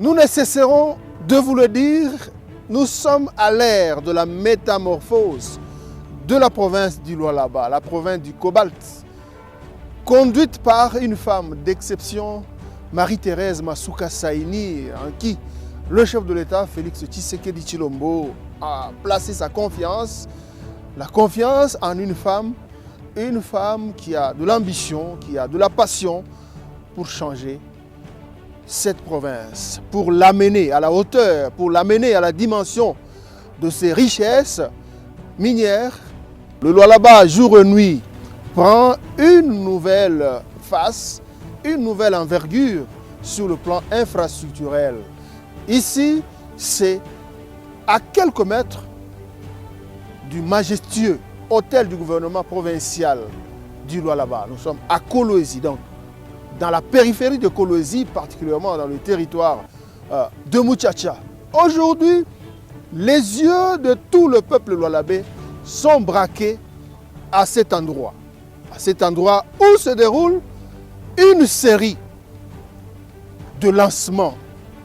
Nous ne cesserons de vous le dire, nous sommes à l'ère de la métamorphose de la province du Lualaba, la province du Cobalt, conduite par une femme d'exception, Marie-Thérèse Masuka Saini, en qui le chef de l'État, Félix Tshisekedi Tshilombo, a placé sa confiance, la confiance en une femme qui a de l'ambition, qui a de la passion pour changer cette province, pour l'amener à la hauteur, pour l'amener à la dimension de ses richesses minières. Le Lualaba, jour et nuit, prend une nouvelle face, une nouvelle envergure sur le plan infrastructurel. Ici, c'est à quelques mètres du majestueux hôtel du gouvernement provincial du Lualaba. Nous sommes à Kolwezi, donc dans la périphérie de Kolwezi, particulièrement dans le territoire de Muchacha. Aujourd'hui, les yeux de tout le peuple lualabais sont braqués à cet endroit où se déroule une série de lancements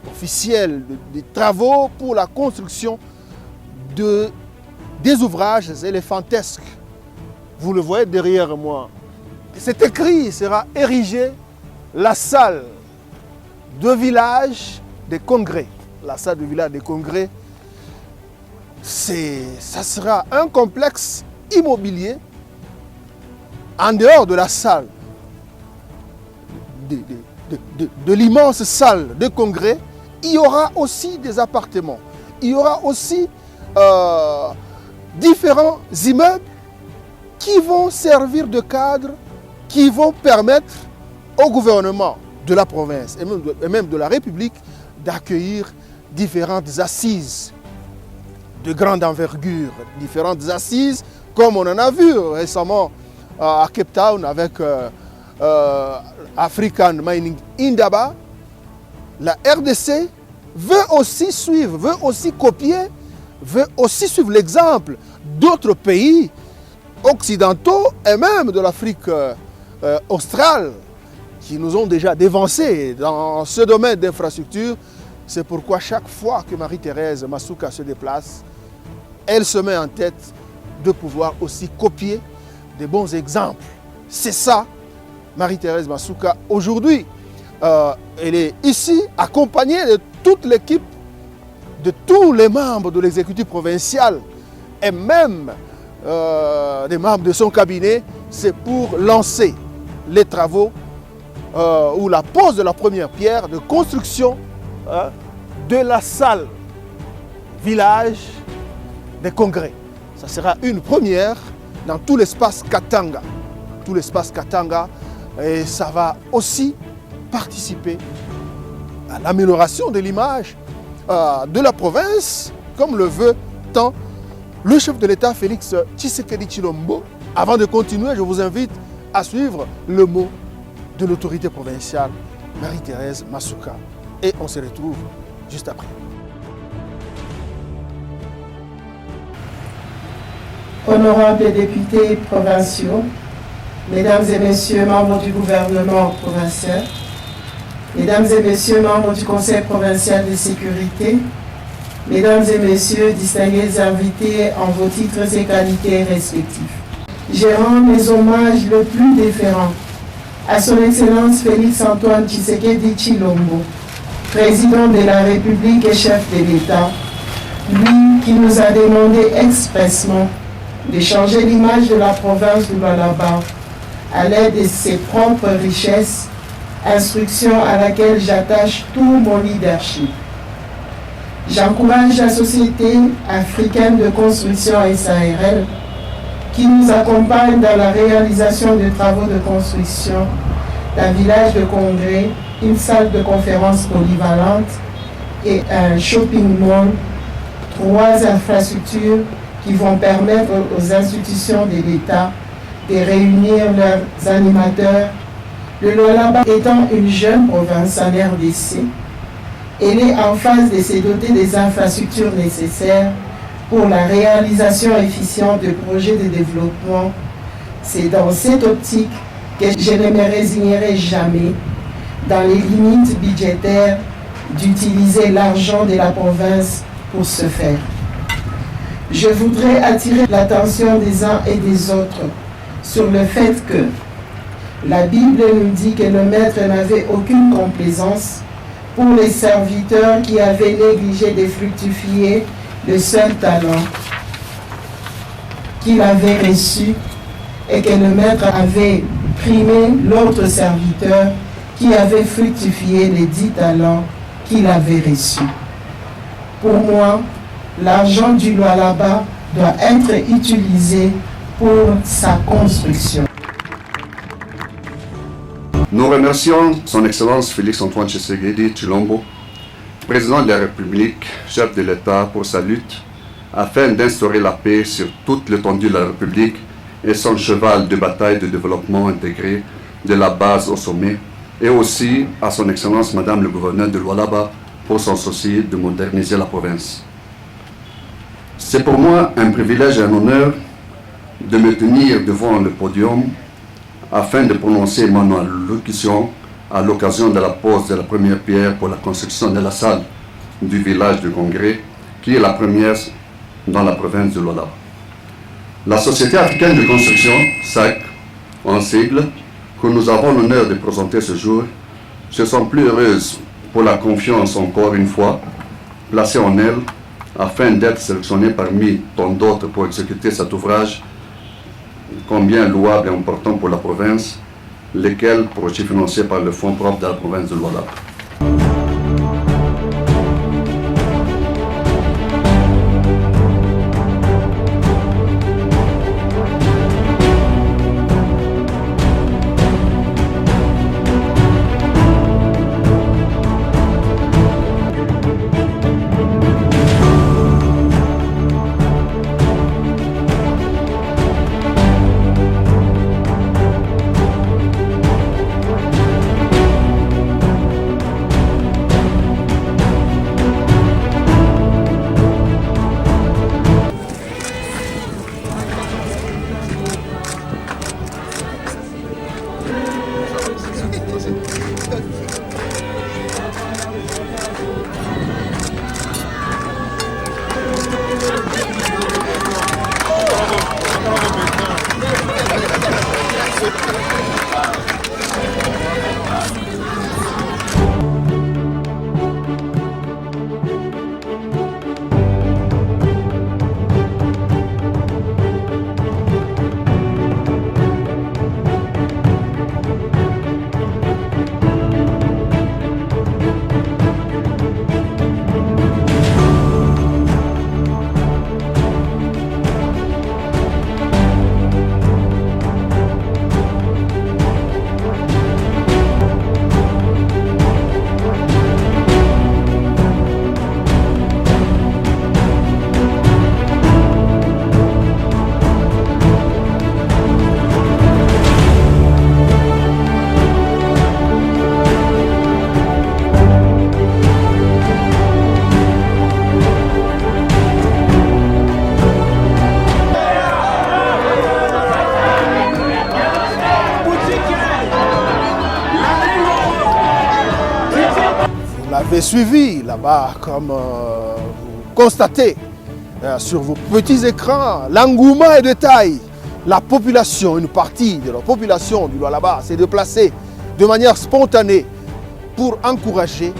officiels, des travaux pour la construction des ouvrages éléphantesques. Vous le voyez derrière moi. C'est écrit, sera érigée la salle de village des congrès. La salle de village des congrès, ça sera un complexe immobilier en dehors de la salle, de l'immense salle de congrès. Il y aura aussi des appartements. Il y aura aussi différents immeubles qui vont servir de cadre, qui vont permettre au gouvernement de la province et même de la République d'accueillir différentes assises de grande envergure, différentes assises comme on en a vu récemment à Cape Town avec African Mining Indaba. La RDC veut aussi suivre, veut aussi copier, veut aussi suivre l'exemple d'autres pays occidentaux et même de l'Afrique australe qui nous ont déjà dévancés dans ce domaine d'infrastructure. C'est pourquoi chaque fois que Marie-Thérèse Masuka se déplace, elle se met en tête de pouvoir aussi copier des bons exemples. C'est ça, Marie-Thérèse Masuka, aujourd'hui. Elle est ici accompagnée de toute l'équipe, de tous les membres de l'exécutif provincial et même des membres de son cabinet. C'est pour lancer les travaux ou la pose de la première pierre de construction de la salle village des congrès. Ça sera une première dans tout l'espace Katanga. Tout l'espace Katanga, et ça va aussi participer à l'amélioration de l'image de la province, comme le veut tant le chef de l'État Félix Tshisekedi Tshilombo. Avant de continuer, je vous invite à suivre le mot de l'autorité provinciale, Marie-Thérèse Masuka. Et on se retrouve juste après. Honorables députés provinciaux, Mesdames et Messieurs membres du gouvernement provincial, Mesdames et Messieurs membres du Conseil provincial de sécurité, Mesdames et Messieurs distingués invités en vos titres et qualités respectifs, je rends mes hommages le plus déférents à Son Excellence Félix Antoine Tshisekedi Tshilombo, Président de la République et chef de l'État, lui qui nous a demandé expressément de changer l'image de la province du Lualaba à l'aide de ses propres richesses, instruction à laquelle j'attache tout mon leadership. J'encourage la Société africaine de construction SARL qui nous accompagne dans la réalisation de travaux de construction d'un village de congrès, une salle de conférence polyvalente et un shopping mall, 3 infrastructures qui vont permettre aux institutions de l'État de réunir leurs animateurs. Le Lualaba étant une jeune province en RDC, elle est en phase de se doter des infrastructures nécessaires pour la réalisation efficiente de projets de développement. C'est dans cette optique que je ne me résignerai jamais, dans les limites budgétaires, d'utiliser l'argent de la province pour ce faire. Je voudrais attirer l'attention des uns et des autres sur le fait que la Bible nous dit que le maître n'avait aucune complaisance pour les serviteurs qui avaient négligé de fructifier le seul talent qu'il avait reçu et que le maître avait primé l'autre serviteur qui avait fructifié les 10 talents qu'il avait reçus. Pour moi, l'argent du Lualaba doit être utilisé pour sa construction. Nous remercions son Excellence Félix-Antoine Tshisekedi Tshilombo, président de la République, chef de l'État, pour sa lutte afin d'instaurer la paix sur toute l'étendue de la République et son cheval de bataille de développement intégré de la base au sommet, et aussi à son Excellence Madame le gouverneur de Lualaba pour son souci de moderniser la province. C'est pour moi un privilège et un honneur de me tenir devant le podium afin de prononcer mon allocution à l'occasion de la pose de la première pierre pour la construction de la salle du village de Congrès, qui est la première dans la province de Lualaba. La Société africaine de construction, SAC, en sigle, que nous avons l'honneur de présenter ce jour, se sent plus heureuse pour la confiance encore une fois placée en elle afin d'être sélectionnée parmi tant d'autres pour exécuter cet ouvrage combien louable et important pour la province, lesquels projets financés par le fonds propre de la province de Lualaba. Vous avez suivi là-bas, comme vous constatez sur vos petits écrans, l'engouement est de taille. La population, une partie de la population du Lualaba s'est déplacée de manière spontanée pour encourager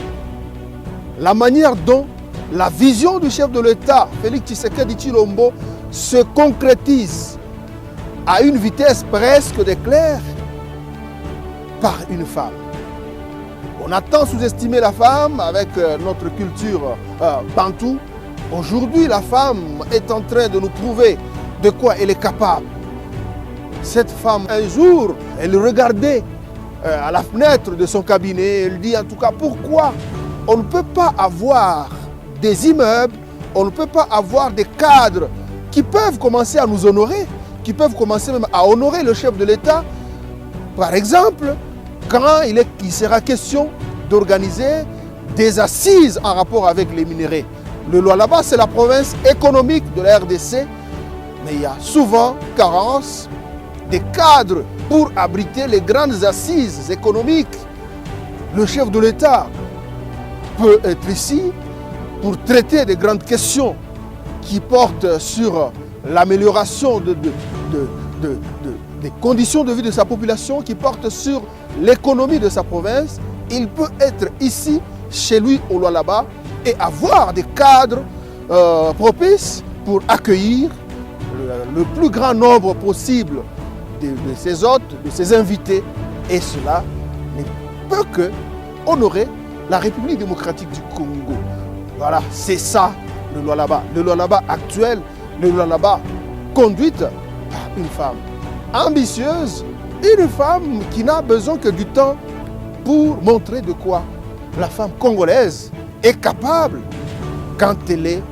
la manière dont la vision du chef de l'État, Félix Tshisekedi Tshilombo, se concrétise à une vitesse presque d'éclair par une femme. On a tant sous-estimé la femme avec notre culture bantou. Aujourd'hui, la femme est en train de nous prouver de quoi elle est capable. Cette femme, un jour, elle regardait à la fenêtre de son cabinet, elle dit en tout cas, pourquoi on ne peut pas avoir des immeubles, on ne peut pas avoir des cadres qui peuvent commencer à nous honorer, qui peuvent commencer même à honorer le chef de l'État. Par exemple, quand il sera question d'organiser des assises en rapport avec les minerais. Le Lualaba, c'est la province économique de la RDC, mais il y a souvent carence des cadres pour abriter les grandes assises économiques. Le chef de l'État peut être ici pour traiter des grandes questions qui portent sur l'amélioration des conditions de vie de sa population, qui portent sur l'économie de sa province. Il peut être ici, chez lui, au Lualaba, et avoir des cadres propices pour accueillir le plus grand nombre possible de ses hôtes, de ses invités. Et cela ne peut que honorer la République démocratique du Congo. Voilà, c'est ça le Lualaba. Le Lualaba actuel, le Lualaba conduite par une femme ambitieuse, une femme qui n'a besoin que du temps pour montrer de quoi la femme congolaise est capable quand elle est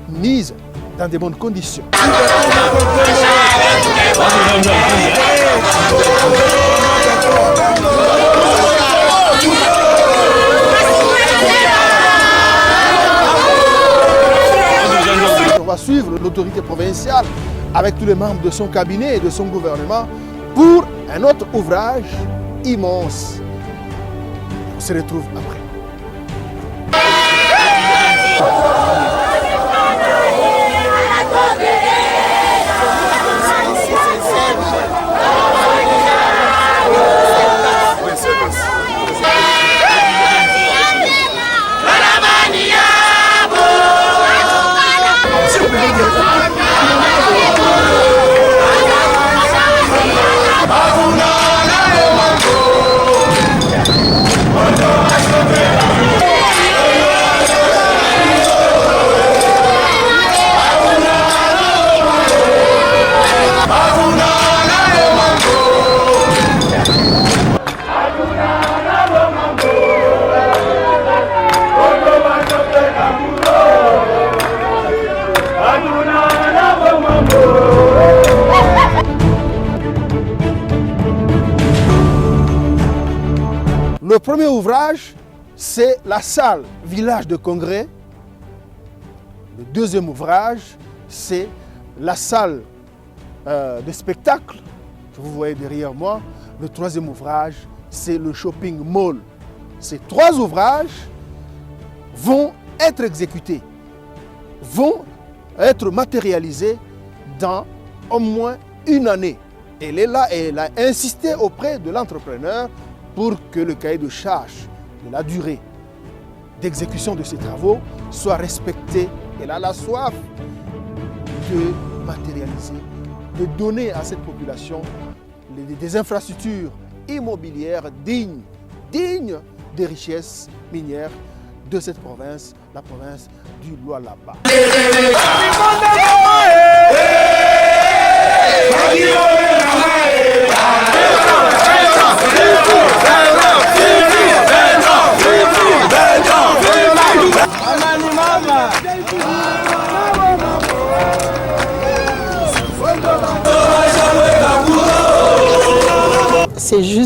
mise dans de bonnes conditions. On va suivre l'autorité provinciale avec tous les membres de son cabinet et de son gouvernement pour un autre ouvrage immense. On se retrouve après. Le premier ouvrage, c'est la salle village de congrès. Le deuxième ouvrage, c'est la salle de spectacle que vous voyez derrière moi. Le troisième ouvrage, c'est le shopping mall. Ces trois ouvrages vont être exécutés, vont être matérialisés dans au moins une année. Elle est là et elle a insisté auprès de l'entrepreneur pour que le cahier de charge de la durée d'exécution de ces travaux soit respecté. Elle a la soif de matérialiser, de donner à cette population des infrastructures immobilières dignes des richesses minières de cette province, la province du Lualaba. C'est juste